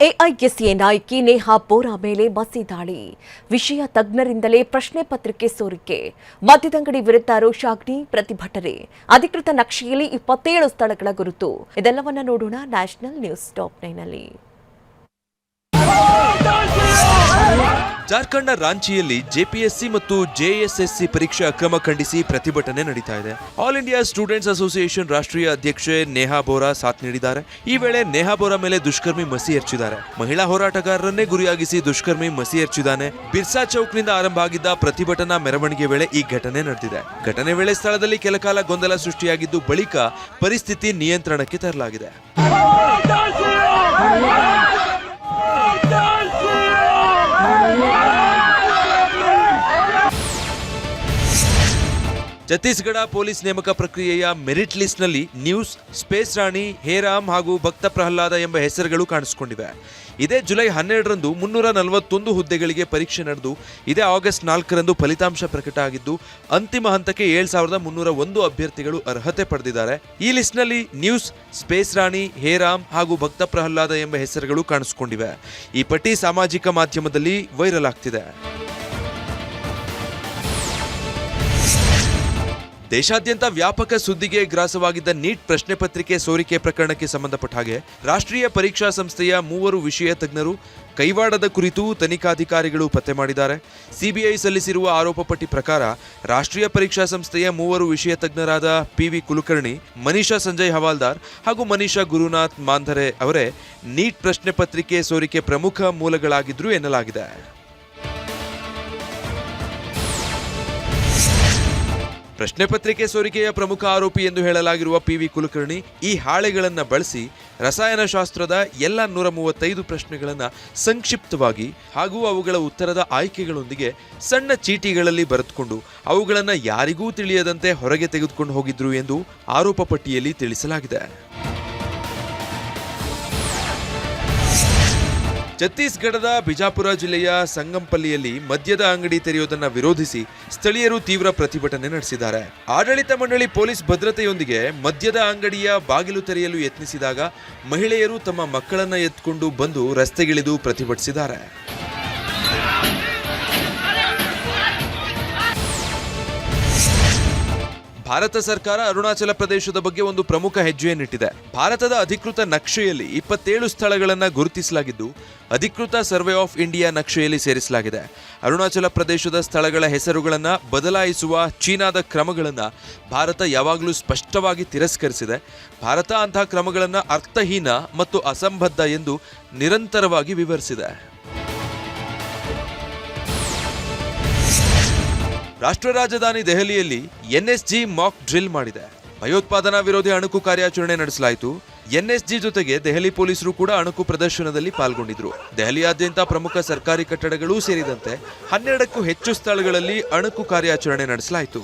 ಎಐಎಸ್ಎ ನಾಯಕಿ ನೇಹಾ ಬೋರಾ ಮೇಲೆ ಮಸಿ ದಾಳಿ, ವಿಷಯ ತಜ್ಞರಿಂದಲೇ ಪ್ರಶ್ನೆ ಪತ್ರಿಕೆ ಸೋರಿಕೆ, ಮದ್ಯದಂಗಡಿ ವಿರುದ್ಧ ರೋಷಾಗ್ನಿ ಪ್ರತಿಭಟನೆ, ಅಧಿಕೃತ ನಕ್ಷೆಯಲ್ಲಿ 27 ಸ್ಥಳಗಳ ಗುರುತು. ಇದೆಲ್ಲವನ್ನ ನೋಡೋಣ ನ್ಯಾಷನಲ್ ನ್ಯೂಸ್ ಟಾಪ್ 9 ನಲ್ಲಿ. ಜಾರ್ಖಂಡ್ನ ರಾಂಚಿಯಲ್ಲಿ ಜೆಪಿಎಸ್ಸಿ ಮತ್ತು ಜೆಎಸ್ಎಸ್ಸಿ ಪರೀಕ್ಷೆ ಅಕ್ರಮ ಖಂಡಿಸಿ ಪ್ರತಿಭಟನೆ ನಡೀತಾ ಇದೆ. ಆಲ್ ಇಂಡಿಯಾ ಸ್ಟೂಡೆಂಟ್ಸ್ ಅಸೋಸಿಯೇಷನ್ ರಾಷ್ಟ್ರೀಯ ಅಧ್ಯಕ್ಷೆ ನೇಹಾ ಬೋರಾ ಸಾಥ್ ನೀಡಿದ್ದಾರೆ. ಈ ವೇಳೆ ನೇಹಾ ಬೋರಾ ಮೇಲೆ ದುಷ್ಕರ್ಮಿ ಮಸಿ ಎರಚಿದ್ದಾರೆ. ಮಹಿಳಾ ಹೋರಾಟಗಾರರನ್ನೇ ಗುರಿಯಾಗಿಸಿ ದುಷ್ಕರ್ಮಿ ಮಸಿ ಎರಚಿದ್ದಾನೆ. ಬಿರ್ಸಾ ಚೌಕ್ನಿಂದ ಆರಂಭ ಆಗಿದ್ದ ಪ್ರತಿಭಟನಾ ಮೆರವಣಿಗೆ ವೇಳೆ ಈ ಘಟನೆ ನಡೆದಿದೆ. ಘಟನೆ ವೇಳೆ ಸ್ಥಳದಲ್ಲಿ ಕೆಲಕಾಲ ಗೊಂದಲ ಸೃಷ್ಟಿಯಾಗಿದ್ದು ಬಳಿಕ ಪರಿಸ್ಥಿತಿ ನಿಯಂತ್ರಣಕ್ಕೆ ತರಲಾಗಿದೆ. ಛತ್ತೀಸ್ಗಢ ಪೊಲೀಸ್ ನೇಮಕ ಪ್ರಕ್ರಿಯೆಯ ಮೆರಿಟ್ ಲಿಸ್ಟ್ನಲ್ಲಿ ನ್ಯೂಸ್, ಸ್ಪೇಸ್ ರಾಣಿ, ಹೇರಾಮ್ ಹಾಗೂ ಭಕ್ತ ಪ್ರಹ್ಲಾದ ಎಂಬ ಹೆಸರುಗಳು ಕಾಣಿಸಿಕೊಂಡಿವೆ. ಇದೇ ಜುಲೈ 12ರಂದು 341 ಹುದ್ದೆಗಳಿಗೆ ಪರೀಕ್ಷೆ ನಡೆದು ಇದೇ ಆಗಸ್ಟ್ 4ರಂದು ಫಲಿತಾಂಶ ಪ್ರಕಟ ಆಗಿದ್ದು ಅಂತಿಮ ಹಂತಕ್ಕೆ 7301 ಅಭ್ಯರ್ಥಿಗಳು ಅರ್ಹತೆ ಪಡೆದಿದ್ದಾರೆ. ಈ ಲಿಸ್ಟ್ನಲ್ಲಿ ನ್ಯೂಸ್, ಸ್ಪೇಸ್ ರಾಣಿ, ಹೇರಾಮ್ ಹಾಗೂ ಭಕ್ತ ಪ್ರಹ್ಲಾದ ಎಂಬ ಹೆಸರುಗಳು ಕಾಣಿಸಿಕೊಂಡಿವೆ. ಈ ಪಟ್ಟಿ ಸಾಮಾಜಿಕ ಮಾಧ್ಯಮದಲ್ಲಿ ವೈರಲ್ ಆಗ್ತಿದೆ. ದೇಶಾದ್ಯಂತ ವ್ಯಾಪಕ ಸುದ್ದಿಗೆ ಗ್ರಾಸವಾಗಿದ್ದ ನೀಟ್ ಪ್ರಶ್ನೆ ಪತ್ರಿಕೆ ಸೋರಿಕೆ ಪ್ರಕರಣಕ್ಕೆ ಸಂಬಂಧಪಟ್ಟ ಹಾಗೆ ರಾಷ್ಟ್ರೀಯ ಪರೀಕ್ಷಾ ಸಂಸ್ಥೆಯ 3 ವಿಷಯ ತಜ್ಞರು ಕೈವಾಡದ ಕುರಿತು ತನಿಖಾಧಿಕಾರಿಗಳು ಪತ್ತೆ ಮಾಡಿದ್ದಾರೆ. ಸಿಬಿಐ ಸಲ್ಲಿಸಿರುವ ಆರೋಪ ಪಟ್ಟಿ ಪ್ರಕಾರ ರಾಷ್ಟ್ರೀಯ ಪರೀಕ್ಷಾ ಸಂಸ್ಥೆಯ 3 ವಿಷಯ ತಜ್ಞರಾದ PV ಕುಲಕರ್ಣಿ, ಮನೀಷಾ ಸಂಜಯ್ ಹವಾಲ್ದಾರ್ ಹಾಗೂ ಮನೀಷಾ ಗುರುನಾಥ್ ಮಾಂಧರೆ ಅವರೇ ನೀಟ್ ಪ್ರಶ್ನೆ ಪತ್ರಿಕೆ ಸೋರಿಕೆ ಪ್ರಮುಖ ಮೂಲಗಳಾಗಿದ್ರು ಎನ್ನಲಾಗಿದೆ. ಪ್ರಶ್ನೆ ಪತ್ರಿಕೆ ಸೋರಿಕೆಯ ಪ್ರಮುಖ ಆರೋಪಿ ಎಂದು ಹೇಳಲಾಗಿರುವ PV ಕುಲಕರ್ಣಿ ಈ ಹಾಳೆಗಳನ್ನು ಬಳಸಿ ರಸಾಯನಶಾಸ್ತ್ರದ ಎಲ್ಲ 135 ಪ್ರಶ್ನೆಗಳನ್ನು ಸಂಕ್ಷಿಪ್ತವಾಗಿ ಹಾಗೂ ಅವುಗಳ ಉತ್ತರದ ಆಯ್ಕೆಗಳೊಂದಿಗೆ ಸಣ್ಣ ಚೀಟಿಗಳಲ್ಲಿ ಬರೆದುಕೊಂಡು ಅವುಗಳನ್ನು ಯಾರಿಗೂ ತಿಳಿಯದಂತೆ ಹೊರಗೆ ತೆಗೆದುಕೊಂಡು ಹೋಗಿದ್ರು ಎಂದು ಆರೋಪ ಪಟ್ಟಿಯಲ್ಲಿ ತಿಳಿಸಲಾಗಿದೆ. ಛತ್ತೀಸ್ಗಢದ ಬಿಜಾಪುರ ಜಿಲ್ಲೆಯ ಸಂಗಂಪಲ್ಲಿಯಲ್ಲಿ ಮದ್ಯದ ಅಂಗಡಿ ತೆರೆಯುವುದನ್ನು ವಿರೋಧಿಸಿ ಸ್ಥಳೀಯರು ತೀವ್ರ ಪ್ರತಿಭಟನೆ ನಡೆಸಿದ್ದಾರೆ. ಆಡಳಿತ ಮಂಡಳಿ ಪೊಲೀಸ್ ಭದ್ರತೆಯೊಂದಿಗೆ ಮದ್ಯದ ಅಂಗಡಿಯ ಬಾಗಿಲು ತೆರೆಯಲು ಯತ್ನಿಸಿದಾಗ ಮಹಿಳೆಯರು ತಮ್ಮ ಮಕ್ಕಳನ್ನ ಎತ್ತಿಕೊಂಡು ಬಂದು ರಸ್ತೆಗಿಳಿದು ಪ್ರತಿಭಟಿಸಿದ್ದಾರೆ. ಭಾರತ ಸರ್ಕಾರ ಅರುಣಾಚಲ ಪ್ರದೇಶದ ಬಗ್ಗೆ ಒಂದು ಪ್ರಮುಖ ಹೆಜ್ಜೆಯನ್ನಿಟ್ಟಿದೆ. ಭಾರತದ ಅಧಿಕೃತ ನಕ್ಷೆಯಲ್ಲಿ 27 ಸ್ಥಳಗಳನ್ನು ಗುರುತಿಸಲಾಗಿದ್ದು ಅಧಿಕೃತ ಸರ್ವೆ ಆಫ್ ಇಂಡಿಯಾ ನಕ್ಷೆಯಲ್ಲಿ ಸೇರಿಸಲಾಗಿದೆ. ಅರುಣಾಚಲ ಪ್ರದೇಶದ ಸ್ಥಳಗಳ ಹೆಸರುಗಳನ್ನು ಬದಲಾಯಿಸುವ ಚೀನಾದ ಕ್ರಮಗಳನ್ನು ಭಾರತ ಯಾವಾಗಲೂ ಸ್ಪಷ್ಟವಾಗಿ ತಿರಸ್ಕರಿಸಿದೆ. ಭಾರತ ಅಂತಹ ಕ್ರಮಗಳನ್ನು ಅರ್ಥಹೀನ ಮತ್ತು ಅಸಂಬದ್ಧ ಎಂದು ನಿರಂತರವಾಗಿ ವಿವರಿಸಿದೆ. ರಾಷ್ಟ್ರ ರಾಜಧಾನಿ ದೆಹಲಿಯಲ್ಲಿ NSG ಮಾಕ್ ಡ್ರಿಲ್ ಮಾಡಿದೆ. ಭಯೋತ್ಪಾದನಾ ವಿರೋಧಿ ಅಣುಕು ಕಾರ್ಯಾಚರಣೆ ನಡೆಸಲಾಯಿತು. NSG ಜೊತೆಗೆ ದೆಹಲಿ ಪೊಲೀಸರು ಕೂಡ ಅಣುಕು ಪ್ರದರ್ಶನದಲ್ಲಿ ಪಾಲ್ಗೊಂಡಿದ್ರು. ದೆಹಲಿಯಾದ್ಯಂತ ಪ್ರಮುಖ ಸರ್ಕಾರಿ ಕಟ್ಟಡಗಳೂ ಸೇರಿದಂತೆ 12ಕ್ಕೂ ಹೆಚ್ಚು ಸ್ಥಳಗಳಲ್ಲಿ ಅಣುಕು ಕಾರ್ಯಾಚರಣೆ ನಡೆಸಲಾಯಿತು.